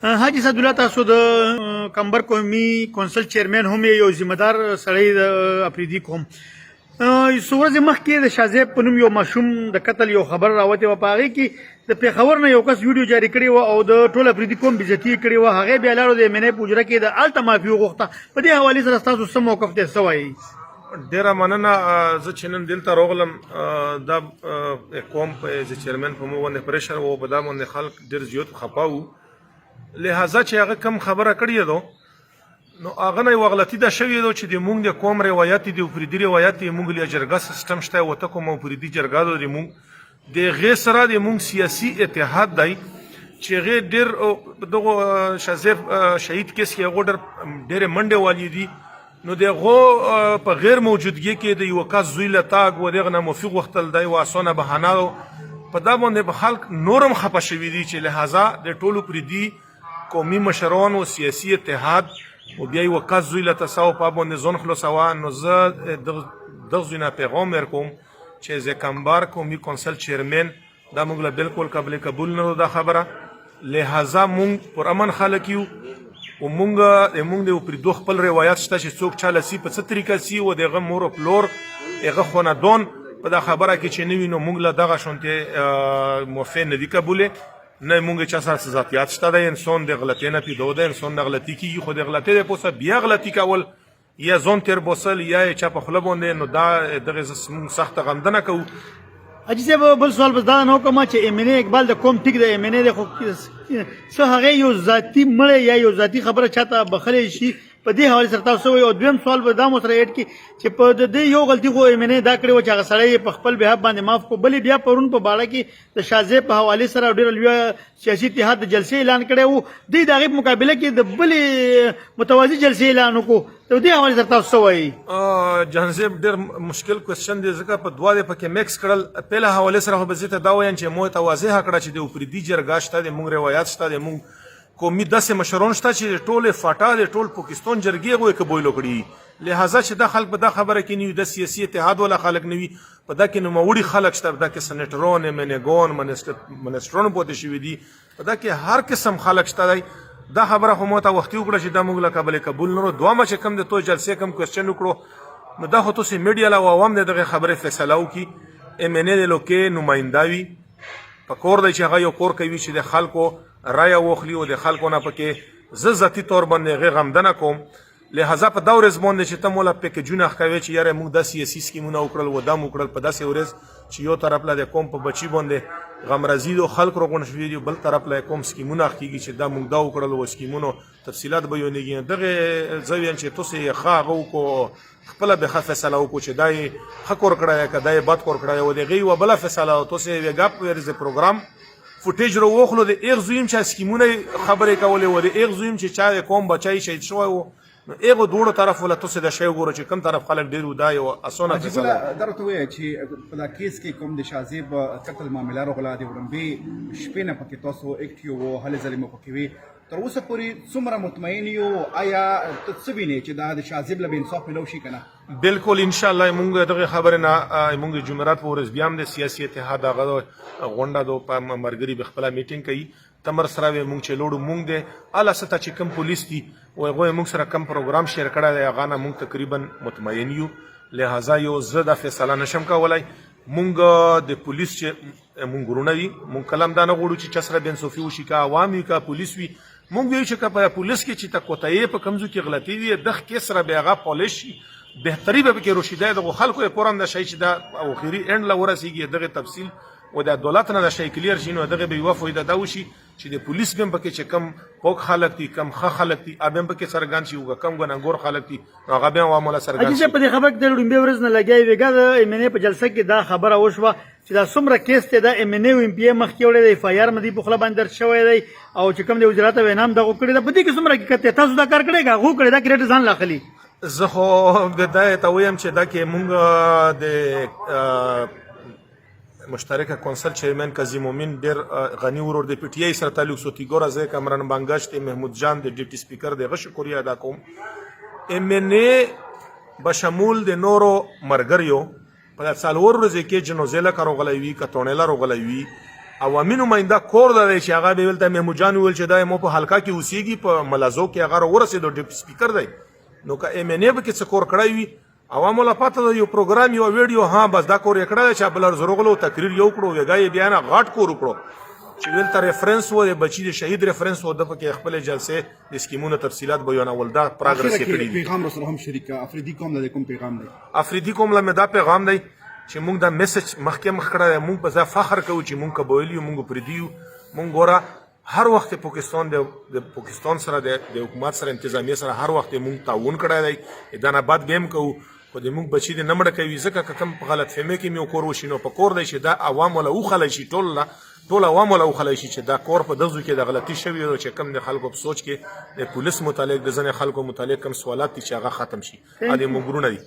حاجی صدالله تاسو د کمبر قومي کونسل چیرمن هم یو ذمہ دار سړی د اپریدي کوم څو ورځې مخکې د شازیب په نوم یو ماشوم د قتل یو خبر راوتی و. په هغې کې د پېښور نه یو کس ویډیو جاري کړې وه او د ټول اپریدي قوم بېزتي یې کړې وه. هغې بیا لاړو د MNA په حجره کې د هلته معافي وغوښته. په دې حوالې سره ستاسو څه موقف دی، څه وایي؟ ډیره مننه. زه چې نن دلته راغلم دا قوم په چیرمن په مو باندې پریشر و، په دا باندې خلک ډېر زیات خفه وو، لهذا چې هغه کم خبره کړې ده نو هغه نه یوه غلطي دا شوې ده چې د مونږ د قوم روایت دي، اپریدي روایت دی، مونږ له جرګه سیستم شته، وته کوم اپریدي جرګه ده د مونږ د هغې سره د مونږ سیاسي اتحاد دی چې هغې ډېر دغه شازیب شهید کیس کې هغو ډېرې منډې والي دي. نو د هغو په غیر موجودګۍ کې د یوه کس زوی له تاګ و دغه نه موفق غوښتل دی و اسانه بهانه په دا باندې به خلک نورم خفه شوي دي چې لهذا د ټولو اپریدي قومي مشران و سیاسي اتحاد و بیا یوه کس زوی له تساو په باندې ځان خلاصوه. نو زه دغه زوی نه پیغام ورکوم چې از کمبر قومي کونسل چیرمن دا موږ له بالکل قابل قبول نه ده دا خبره، لهذا موږ پر امن خلک یو و موږ د اپریدو خپل روایت شته چې څوک چاله سي په څه طریقه سي و د هغه مور و پلور هغه خاندان په دا خبره کې چې نه وي نو موږ له دغه شانتې موافق نه دي قبوله نه موږ چا سره ذاتیات شته د انسان د غلطۍ نه پیدا ده، انسان د غلطي کېږي خو د غلطۍ دپاسه بیا غلطي کول یا ځان تېر باسل یا یې چا په خوله باندې نو دا دغې موږ سخته غندنه کوو. حاجي صاحب بل سوال بس دا نه وکړم چې MNA اقبال د قوم ټیک د MNA دی خو څه هغې یو ذاتي مړی یا یو ذاتي خبره چاته بخلی شي په دې حوالې سره تاسو وایي. او دویم سوال به دا مو سره ایډ کړي چې په د دې یو غلطي خو MNA دا کړې وه چې هغه سړی یې په خپل بهاب باندې معاف کړو، بلې بیا پرون په باړه کې د شازیب په حوالې سره ډېره لویه سیاسي اتحاد د جلسې اعلان کړی و، دوی د هغې په مقابله کې د بلې متوازي جلسې اعلان وکړو. د دې حوالې سره تاسو څه وایي؟ جهانزیب ډېر مشکل کوېسچن دی ځکه په دوه دې پکې میکس کړل. پهله حوالې سره خو به زه ته دا وایم چې مو ته واضحه کړه چې د اپریدي جرګه شته، د موږ روایت شته، د موږ قومي داسې مشران شته چې ټولې فاټا د ټول پاکستان جرګې هغوی قبول کړي، لهذا چې دا خلک په دا خبره کې نه وي، د سیاسي اتحاد والا خلک نه وي، په دا کې نوموړي خلک شته، په دا کې سنیټران MNA منسټران پاتې شوي دي، په دا کې هر قسم خلک شته دی. دا خبره خو مو ته وختي وکړه چې دا موږ له قابل قبول نه. دویمه چې کوم د تو جلسې کوم کوېسچن وکړو نو دا خو تاسې میډیا له عوام د دغې خبرې فیصله وکړي. MNA د لوکې نماینده وي، په کور دی چې هغه یو کور کوي چې د خلکو رایه واخلي او د خلکو نه پکې زه ذاتي طور باندې هغې غمدنه کوم. لهذا په دا ورځ باندې چې ته مولا پیکجونه ښکوې چې یاره موږ دا سیاسي سکیمونه وکړل و دا مو وکړل، په داسې ورځ چې یو طرف له د قوم په بچي باندې غمرزي دو خلک راغونډ شوي دي، بل طرف له قوم سکیمونه ښکېږي چې دا موږ دا وکړل و سکیمونو تفصیلات بیانېږي. دغې زه ویم چې تاسې یې ښه هغه وکړو، خپله به ښه فیصله وکړو چې دا یې ښه کور کړی که دا یې بد کور کړی و، د هغې یوه بله فیصله و. تاسې یې ګپ ورز پروګرام فوټیج رو واخلو د ایغ زویم چې سکیمونه خبرې کولې و، د ایغ زویم چې چا د قوم بچی شهید شوی و، نو ایغو دوړو طرف ولا تاسې دا شی وګوره چې کوم طرف خلک ډېر و، دا یوه اسانه فیصله ده. دا راته ووایه چې په دا کیس کې کوم د شازیب قتل معامله راغله، د وړاندې شپې نه پکې تاسو اکټ یو و، هلې ځلې مو پکې وي، تر اوسه پورې څومره مطمئن یو؟ آیا ته څه وینې چې دا د شازیب له به انصاف میلاو شي که نه؟ بالکل انشاءالله موږ دغې خبرې نه موږ د جمعرات په ورځ بیا هم د سیاسي اتحاد هغه غونډه ده په ملګري به خپله میټینګ کوي، تمر سره به موږ چې لوړو موږ د اعلی سطح چې کوم پولیس دي و هغوی موږ سره کوم پروګرام شیر کړی دی هغه نه موږ تقریبا مطمئن یو. لهذا یو زه دا فیصله نشم کولی. موږ د پولیس چې موږ ورونه وي، موږ کله هم دا نه غواړو چې چا سره بېانصافي وشي، که عوام وي که پولیس وي. موږ وایو چې که په پولیس کې چې ته کوتاهي په کوم ځای کې غلطي وي دغه کیس سره به هغه پالیش شي، بهتري به پکې روشیده دغو خلکو یې پوره هم دا شی چې دا اخري اینډ له ورسېږي دغې تفصیل و د عدالت نه دا شی کلیر شي، نو دغې به یوه فایده دا وشي چې د پولیس به هم پکې چې کم پوک خلک دي کم ښه خلک دي هغه هم پکې څرګند شي، او کم ګنهګور خلک دي نو هغه بیا هم عوامو له څرګند شي. حاجي صاحب په دې خبره کې د لومړۍ ورځ نه لګیا وېږه د MNA په جلسه کې دا خبره وشوه چې دا څومره کیس دی دا MNA او MPA مخکې وړی دی، FIR مدي په خوله باندې درج شوی دی او چې کوم د وزارت وینا هم دغه کړې ده. په دې کې څومره حقیقت دی؟ تاسو دا کار کړی که هغو کړی؟ دا کریډ ځان لاخلي. زه خو دا ته وایم چې دا کې موږ د مشترکه کونسل چیرمن کاظم امین ډېر غني ورور د PTI سره تعلق سوتی ګوره زه کامران بانګشت محمود جان د ډیپټي سپیکر دغه شکریه ادا کوم. MNA بشمول د نورو مرګریو په څلور ورځې کې جنوزیلا کاروغلی وي که تونیلا روغلی وي عوامي نماینده کور دی چې هغه به ولته محمود جان ویل چې دا مو په حلقه کې اوسېږي په ملازو کې هغه ورسېدو ډیپټي سپیکر دی نو که ایم ان ای به کې څه کور کړی وي عوامو لا پته یو پروګرام یو ویډیو ها بس دا کور یې کړی چې بل زرغلو تقریر یو کړو وګای بیا نه غاټ کور وکړو چې ولته ریفرنس و د بچی د شهید ریفرنس و د پکې خپل جلسه د سکیمونو تفصيلات بیانول دا پروګرس یې کړی پیغام سره هم شریکه افریدي کوم د کوم پیغام دی افریدي کوم له دا پیغام دی چې موږ دا میسج مخکې مخ کړه موږ په ځا فخر کوو چې موږ قبولیو موږ پردیو موږ ګوره هر وخت پاکستان د پاکستان سره د حکومت سره انتظامیه سره هر وخت موږ تعاون کړی دی دا نه بعد بیم کوو خو د موږ بچی د نمړه کوي ځکه کم په غلط فهمي کې مې کور وشینو په کور دی چې دا عوام ولا وخلای شي ټول عوام ولا وخلای شي چې دا کور په دغه کې د غلطي شوی او چې کم د خلکو په سوچ کې د پولیس متعلق د ځنې خلکو متعلق کم سوالات چې هغه ختم شي ا دې مګرونه دي